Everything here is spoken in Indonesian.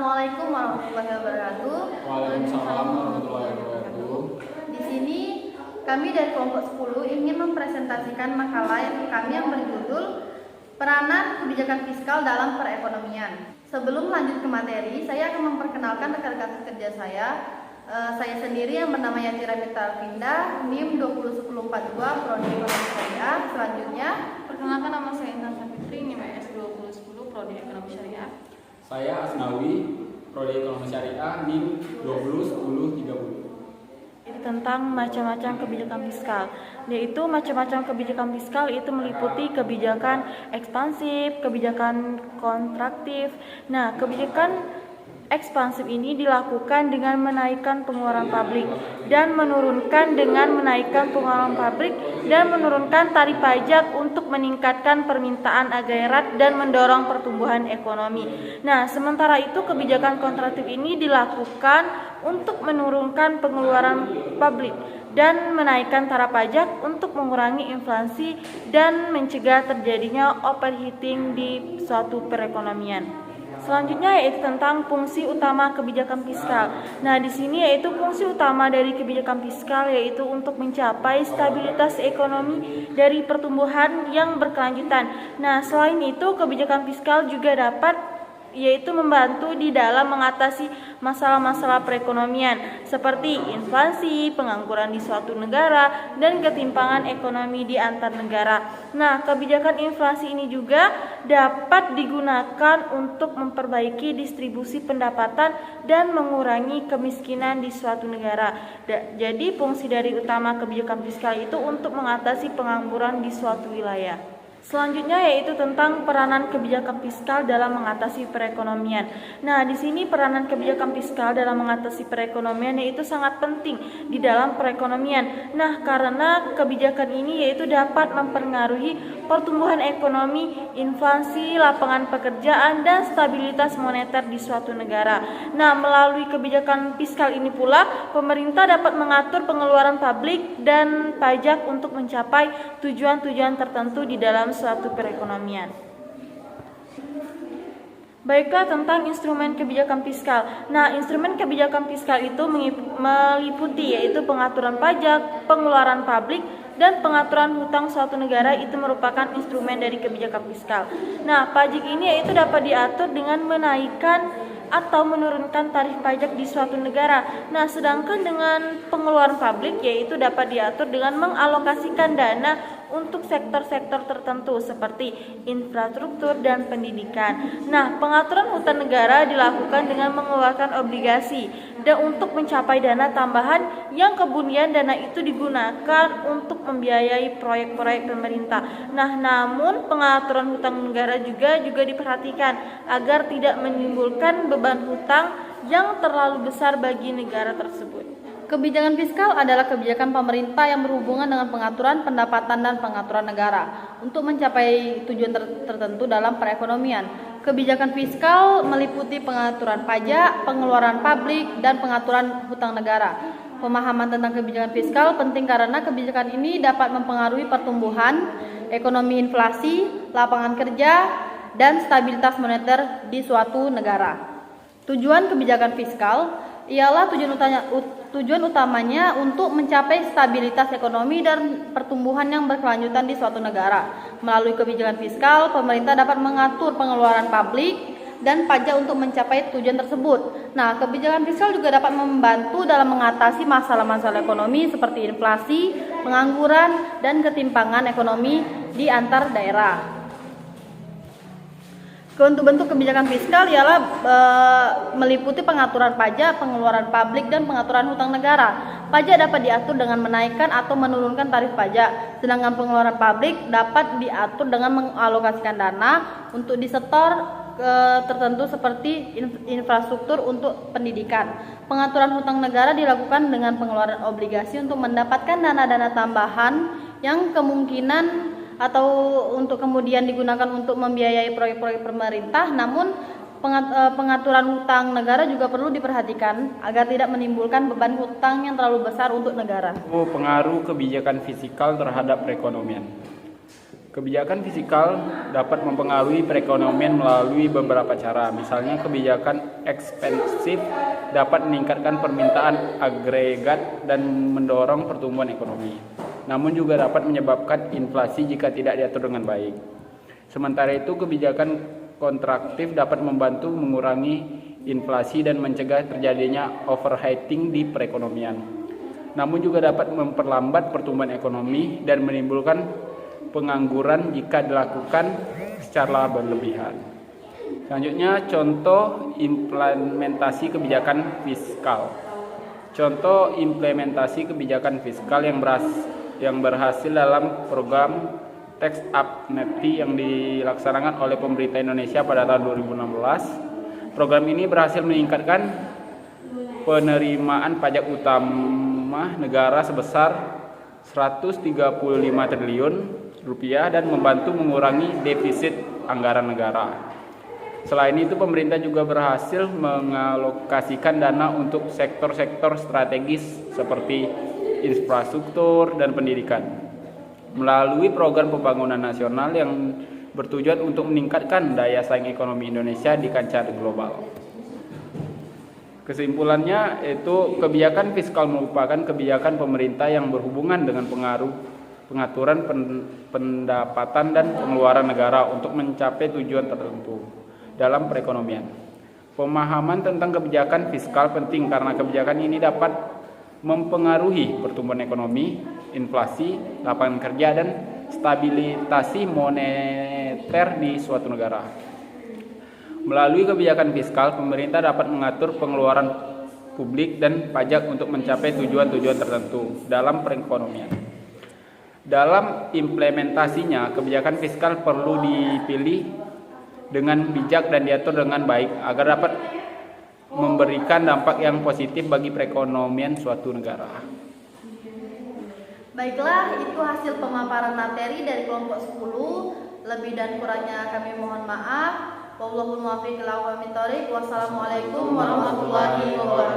Assalamualaikum warahmatullahi wabarakatuh. Waalaikumsalam warahmatullahi wabarakatuh. Di sini kami dari kelompok 10 ingin mempresentasikan makalah yang berjudul Peranan Kebijakan Fiskal dalam Perekonomian. Sebelum lanjut ke materi, saya akan memperkenalkan rekan-rekan kerja saya. Saya sendiri yang bernama Yatira Mita Alvinda, NIM 20142, Prodi Ekonomi Syariah. Selanjutnya, perkenalkan nama saya Intan Safitri, NIM S 2010, Prodi Ekonomi Syariah. Saya Asnawi, Prodi Ekonomi Syariah, NIM 201030. Ini tentang macam-macam kebijakan fiskal, yaitu macam-macam kebijakan fiskal itu meliputi kebijakan ekspansif, kebijakan kontraktif. Nah, kebijakan ekspansif ini dilakukan dengan menaikkan pengeluaran pabrik dan menurunkan tarif pajak untuk meningkatkan permintaan agregat dan mendorong pertumbuhan ekonomi. Nah, sementara itu kebijakan kontraktif ini dilakukan untuk menurunkan pengeluaran pabrik dan menaikkan taraf pajak untuk mengurangi inflasi dan mencegah terjadinya overheating di suatu perekonomian. Selanjutnya yaitu tentang fungsi utama kebijakan fiskal. Nah, di sini yaitu fungsi utama dari kebijakan fiskal yaitu untuk mencapai stabilitas ekonomi dari pertumbuhan yang berkelanjutan. Nah, selain itu kebijakan fiskal juga dapat yaitu membantu di dalam mengatasi masalah-masalah perekonomian seperti inflasi, pengangguran di suatu negara, dan ketimpangan ekonomi di antar negara. Nah, kebijakan inflasi ini juga dapat digunakan untuk memperbaiki distribusi pendapatan dan mengurangi kemiskinan di suatu negara. Jadi, fungsi dari utama kebijakan fiskal itu untuk mengatasi pengangguran di suatu wilayah. Selanjutnya yaitu tentang peranan kebijakan fiskal dalam mengatasi perekonomian. Nah, di sini peranan kebijakan fiskal dalam mengatasi perekonomian yaitu sangat penting di dalam perekonomian. Nah, karena kebijakan ini yaitu dapat mempengaruhi pertumbuhan ekonomi, inflasi, lapangan pekerjaan, dan stabilitas moneter di suatu negara. Nah, melalui kebijakan fiskal ini pula, pemerintah dapat mengatur pengeluaran publik dan pajak untuk mencapai tujuan-tujuan tertentu di dalam suatu perekonomian. Baiklah tentang instrumen kebijakan fiskal. Nah, instrumen kebijakan fiskal itu meliputi yaitu pengaturan pajak, pengeluaran publik, dan pengaturan hutang suatu negara itu merupakan instrumen dari kebijakan fiskal. Nah, pajak ini yaitu dapat diatur dengan menaikkan atau menurunkan tarif pajak di suatu negara. Nah, sedangkan dengan pengeluaran publik yaitu dapat diatur dengan mengalokasikan dana untuk sektor-sektor tertentu seperti infrastruktur dan pendidikan. Nah, pengaturan hutang negara dilakukan dengan mengeluarkan obligasi dan untuk mencapai dana tambahan yang kemudian dana itu digunakan untuk membiayai proyek-proyek pemerintah. Nah, namun pengaturan hutang negara juga diperhatikan agar tidak menimbulkan beban hutang yang terlalu besar bagi negara tersebut. kebijakan fiskal adalah kebijakan pemerintah yang berhubungan dengan pengaturan pendapatan dan pengaturan negara untuk mencapai tujuan tertentu dalam perekonomian. Kebijakan fiskal meliputi pengaturan pajak, pengeluaran publik, dan pengaturan hutang negara. Pemahaman tentang kebijakan fiskal penting karena kebijakan ini dapat mempengaruhi pertumbuhan, ekonomi, inflasi, lapangan kerja, dan stabilitas moneter di suatu negara. Tujuan kebijakan fiskal ialah tujuan utamanya untuk mencapai stabilitas ekonomi dan pertumbuhan yang berkelanjutan di suatu negara. Melalui kebijakan fiskal, pemerintah dapat mengatur pengeluaran publik dan pajak untuk mencapai tujuan tersebut. Nah, kebijakan fiskal juga dapat membantu dalam mengatasi masalah-masalah ekonomi seperti inflasi, pengangguran, dan ketimpangan ekonomi di antar daerah. Untuk bentuk kebijakan fiskal ialah meliputi pengaturan pajak, pengeluaran publik, dan pengaturan hutang negara. Pajak dapat diatur dengan menaikkan atau menurunkan tarif pajak, sedangkan pengeluaran publik dapat diatur dengan mengalokasikan dana untuk disetor tertentu seperti infrastruktur untuk pendidikan. Pengaturan hutang negara dilakukan dengan pengeluaran obligasi untuk mendapatkan dana-dana tambahan yang kemungkinan atau untuk kemudian digunakan untuk membiayai proyek-proyek pemerintah. Namun pengaturan hutang negara juga perlu diperhatikan agar tidak menimbulkan beban hutang yang terlalu besar untuk negara. Pengaruh kebijakan fiskal terhadap perekonomian. Kebijakan fiskal dapat mempengaruhi perekonomian melalui beberapa cara. Misalnya kebijakan ekspensif dapat meningkatkan permintaan agregat dan mendorong pertumbuhan ekonomi. Namun juga dapat menyebabkan inflasi jika tidak diatur dengan baik. Sementara itu, kebijakan kontraktif dapat membantu mengurangi inflasi dan mencegah terjadinya overheating di perekonomian. Namun juga dapat memperlambat pertumbuhan ekonomi dan menimbulkan pengangguran jika dilakukan secara berlebihan. Selanjutnya, contoh implementasi kebijakan fiskal. Contoh implementasi kebijakan fiskal yang berhasil dalam program Tax Amnesty yang dilaksanakan oleh pemerintah Indonesia pada tahun 2016. Program ini berhasil meningkatkan penerimaan pajak utama negara sebesar 135 triliun rupiah dan membantu mengurangi defisit anggaran negara. Selain itu, pemerintah juga berhasil mengalokasikan dana untuk sektor-sektor strategis seperti infrastruktur dan pendidikan melalui program pembangunan nasional yang bertujuan untuk meningkatkan daya saing ekonomi Indonesia di kancah global. Kesimpulannya, itu kebijakan fiskal merupakan kebijakan pemerintah yang berhubungan dengan pengaturan pendapatan dan pengeluaran negara untuk mencapai tujuan tertentu dalam perekonomian. Pemahaman tentang kebijakan fiskal penting karena kebijakan ini dapat mempengaruhi pertumbuhan ekonomi, inflasi, lapangan kerja, dan stabilitas moneter di suatu negara. Melalui kebijakan fiskal, pemerintah dapat mengatur pengeluaran publik dan pajak untuk mencapai tujuan-tujuan tertentu dalam perekonomian. Dalam implementasinya, kebijakan fiskal perlu dipilih dengan bijak dan diatur dengan baik agar dapat memberikan dampak yang positif bagi perekonomian suatu negara. Baiklah, itu hasil pemaparan materi dari kelompok 10. Lebih dan kurangnya kami mohon maaf. Wallahul muwaffiq ila aqwamit thoriq. Wassalamualaikum warahmatullahi wabarakatuh.